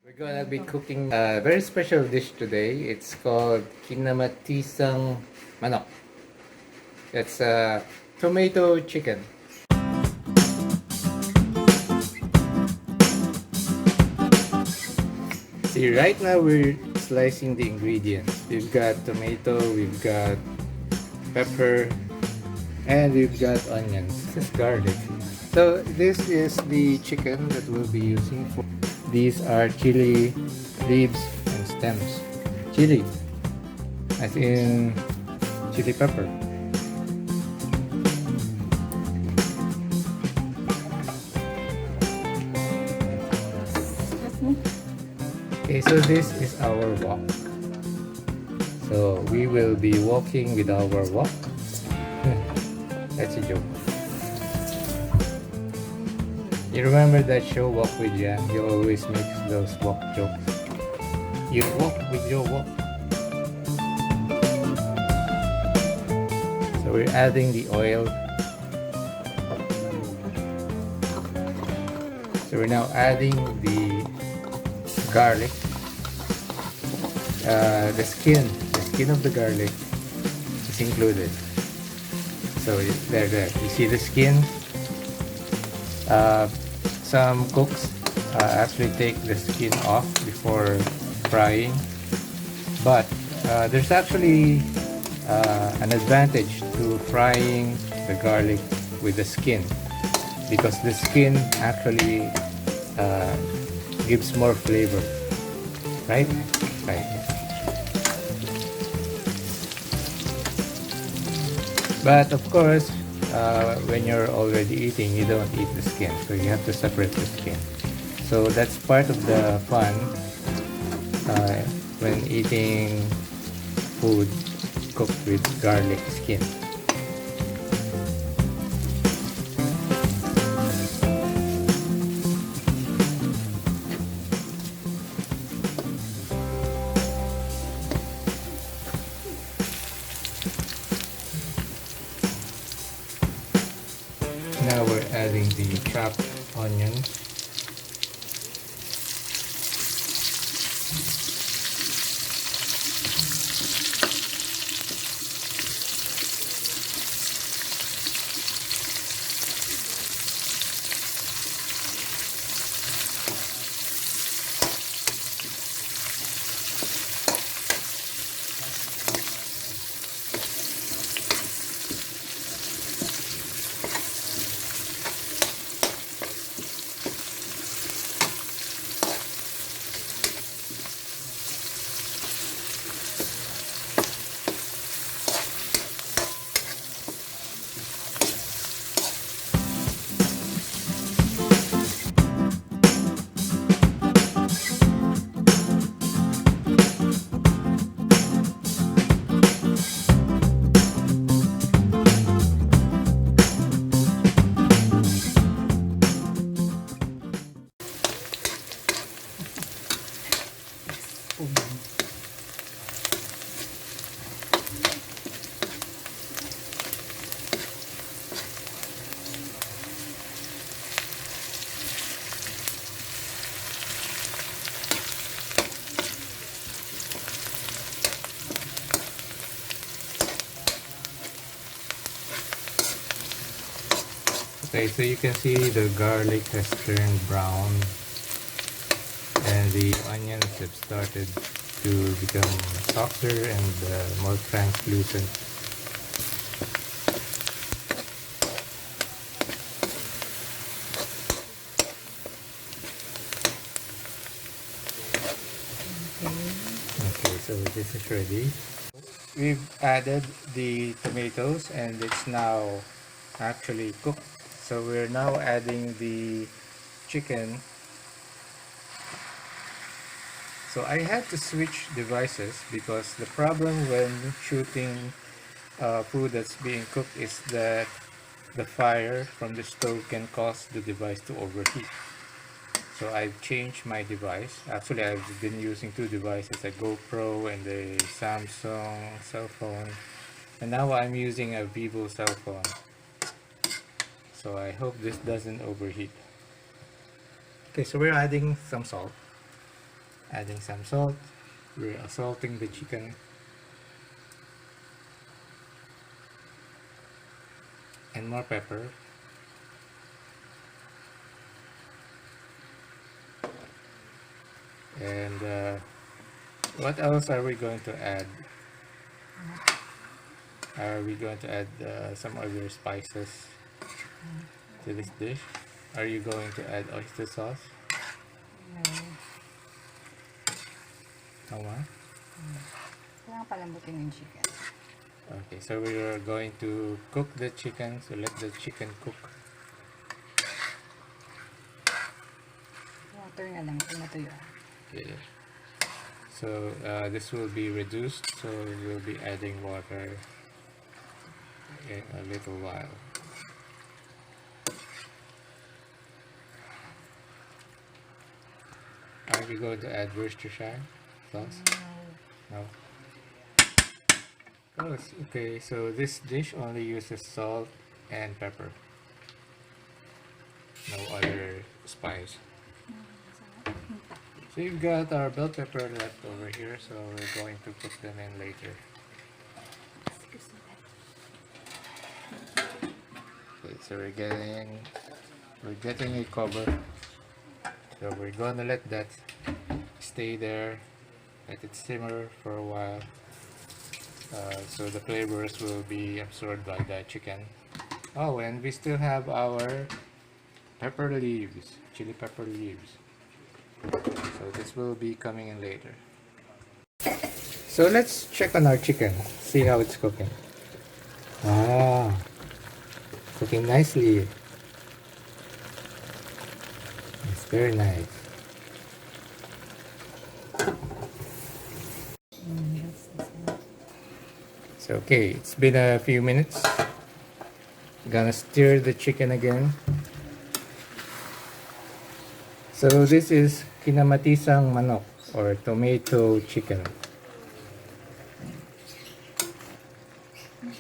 We're gonna be cooking a very special dish today. It's called Kinamatisang Manok. It's a tomato chicken. See, right now we're slicing the ingredients. We've got tomato, we've got pepper, and we've got onions. This is garlic. So this is the chicken that we'll be using for. These are chili leaves and stems. Chili, as in chili pepper. Okay, so this is our wok. So we will be walking with our wok. That's a joke. You remember that show Walk with Jan? He always makes those walk jokes. You walk with your walk. So we're adding the oil. So we're now adding the garlic. The skin of the garlic is included. So there. You see the skin? Some cooks actually take the skin off before frying, but there's actually an advantage to frying the garlic with the skin, because the skin actually gives more flavor, right? Right. But of course, when you're already eating, you don't eat the skin, so you have to separate the skin. So that's part of the fun when eating food cooked with garlic skin. Now we're adding the chopped onions. Okay, so you can see the garlic has turned brown and the onions have started to become softer and more translucent. Okay, so this is ready. We've added the tomatoes and it's now actually cooked. So we're now adding the chicken. So I had to switch devices because the problem when shooting food that's being cooked is that the fire from the stove can cause the device to overheat. So I've changed my device. Actually, I've been using two devices, a GoPro and a Samsung cell phone. And now I'm using a Vivo cell phone. So I hope this doesn't overheat. Okay, so we're adding some salt. Adding some salt. We're salting the chicken. And more pepper. And what else are we going to add? Are we going to add some other spices to this dish? Are you going to add oyster sauce? No more? Kailangan palambutin yung chicken. Okay, so we are going to cook the chicken. So let the chicken cook. Water na lang kung natuyo. Okay. So this will be reduced. So we'll be adding water in a little while. Are we going to add Worcestershire sauce? No. Oh, okay, so this dish only uses salt and pepper. No other spice. So you've got our bell pepper left over here, so we're going to put them in later. Okay, so we're getting a cover. So we're gonna let that stay there, let it simmer for a while. So the flavors will be absorbed by the chicken. Oh, and we still have our pepper leaves, chili pepper leaves. So this will be coming in later. So let's check on our chicken, see how it's cooking. Ah, cooking nicely. It's very nice. So okay, it's been a few minutes. Gonna stir the chicken again. So this is Kinamatisang Manok or tomato chicken.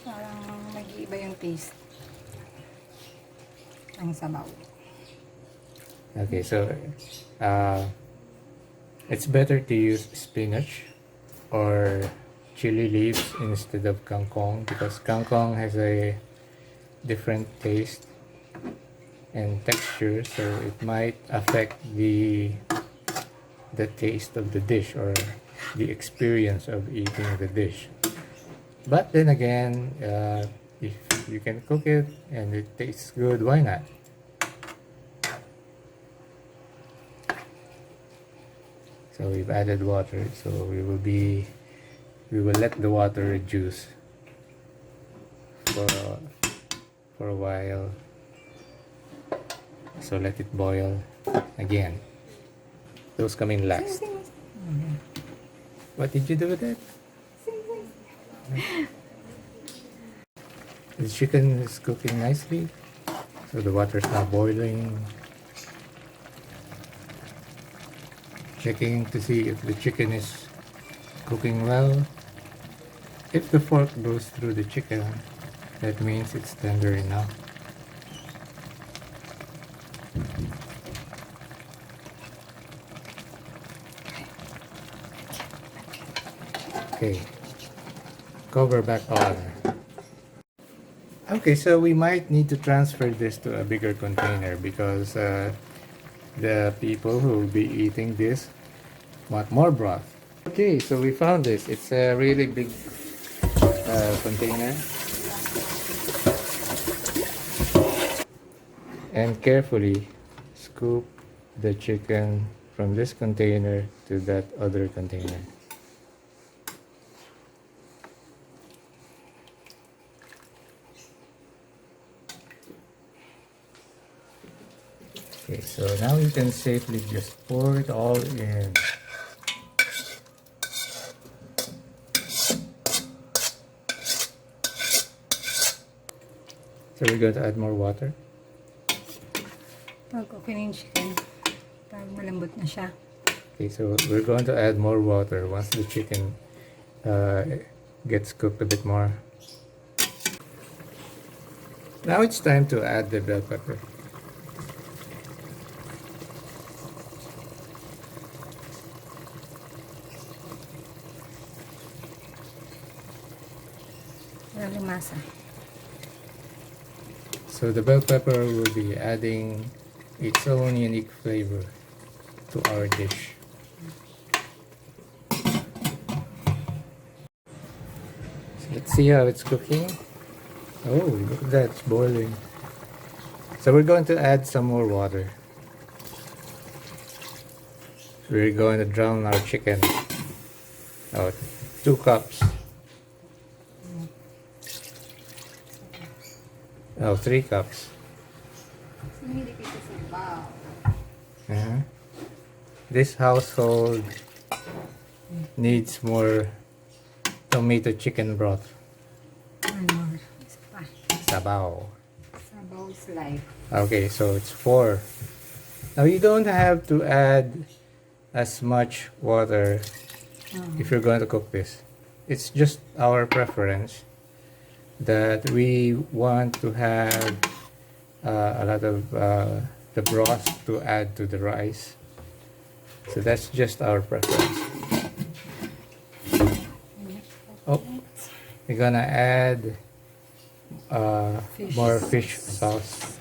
Parang mag-iiba yung taste. Ang sabaw. Okay, so it's better to use spinach or chili leaves instead of kangkong because kangkong has a different taste and texture, so it might affect the taste of the dish or the experience of eating the dish. But then again, if you can cook it and it tastes good, why not? So we've added water, so we will let the water reduce for a while. So let it boil again. Those come in last. What did you do with it? The chicken is cooking nicely. So the water is now boiling. Checking to see if the chicken is cooking well. If the fork goes through the chicken, that means it's tender enough. Okay, cover back on. Okay, so we might need to transfer this to a bigger container because the people who will be eating this want more broth. Okay, so we found this. It's a really big container. And carefully scoop the chicken from this container to that other container. Okay, so now you can safely just pour it all in. So we're going to add more water. Pag okay na yung chicken, pag malambot na siya. Okay, so we're going to add more water once the chicken gets cooked a bit more. Now it's time to add the bell pepper. para lumasa. So the bell pepper will be adding its own unique flavor to our dish. So let's see how it's cooking. Oh, look at that, it's boiling. So we're going to add some more water. We're going to drown our chicken. Oh, 2 cups. Oh, 3 cups. Uh-huh. This household needs more tomato chicken broth. One more. Isa pa. Sabaw. Sabaw is life. Okay, so it's 4. Now you don't have to add as much water if you're going to cook this. It's just our preference that we want to have a lot of the broth to add to the rice. So that's just our preference. Oh, we're gonna add more fish sauce.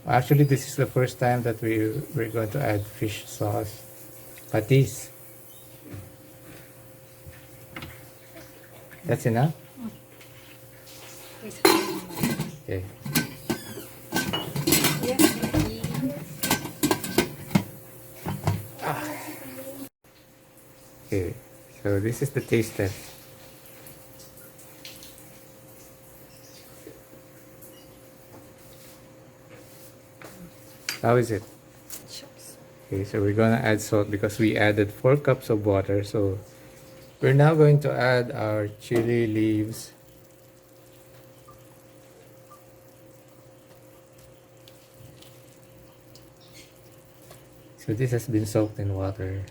Actually, this is the first time that we're going to add fish sauce. Patis. That's enough? Okay. Okay, so this is the taste test. How is it? Okay, so we're gonna add salt because we added 4 cups of water. So we're now going to add our chili leaves. So this has been soaked in water.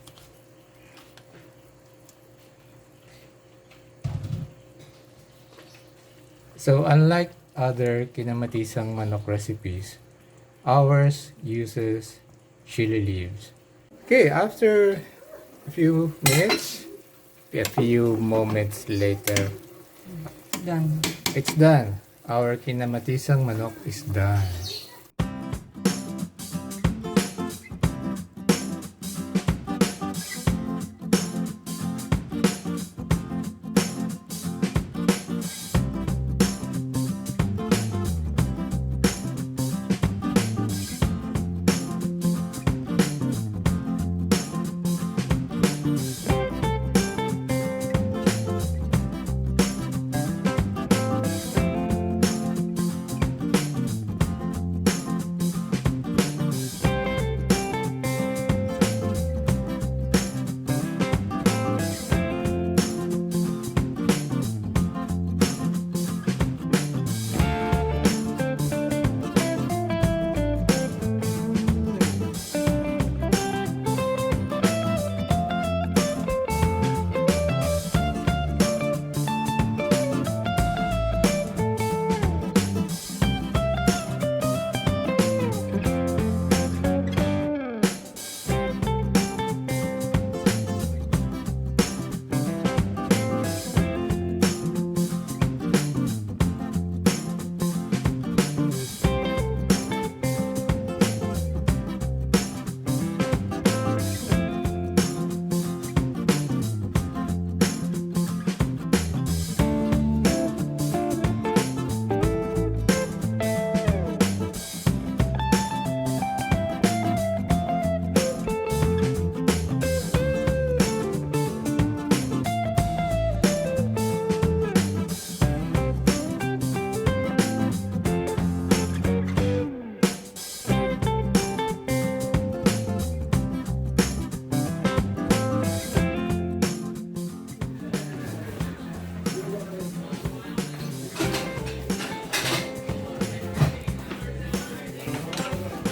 So unlike other kinamatisang manok recipes, ours uses chili leaves. Okay, after a few minutes, a few moments later, Done. it's done. Our kinamatisang manok is done.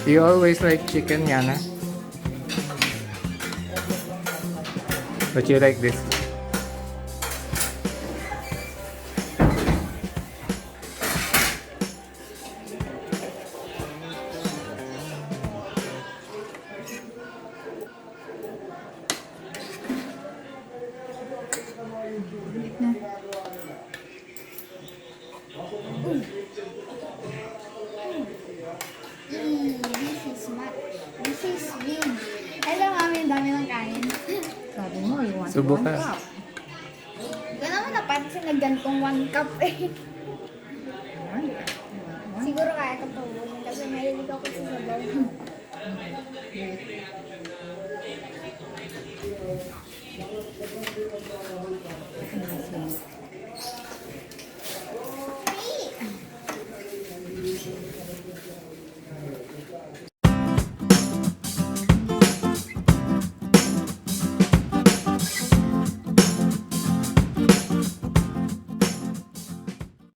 You always like chicken, Yana? But you like this? She's big. Hello, mami. Ang dami ng kain. Sabi mo, you want Subo one ka. cup. Hindi ko naman napansin na gantong 1 cup eh. One cup. You want one? Siguro kaya ito po. Kasi mahilig ako sa sabaw.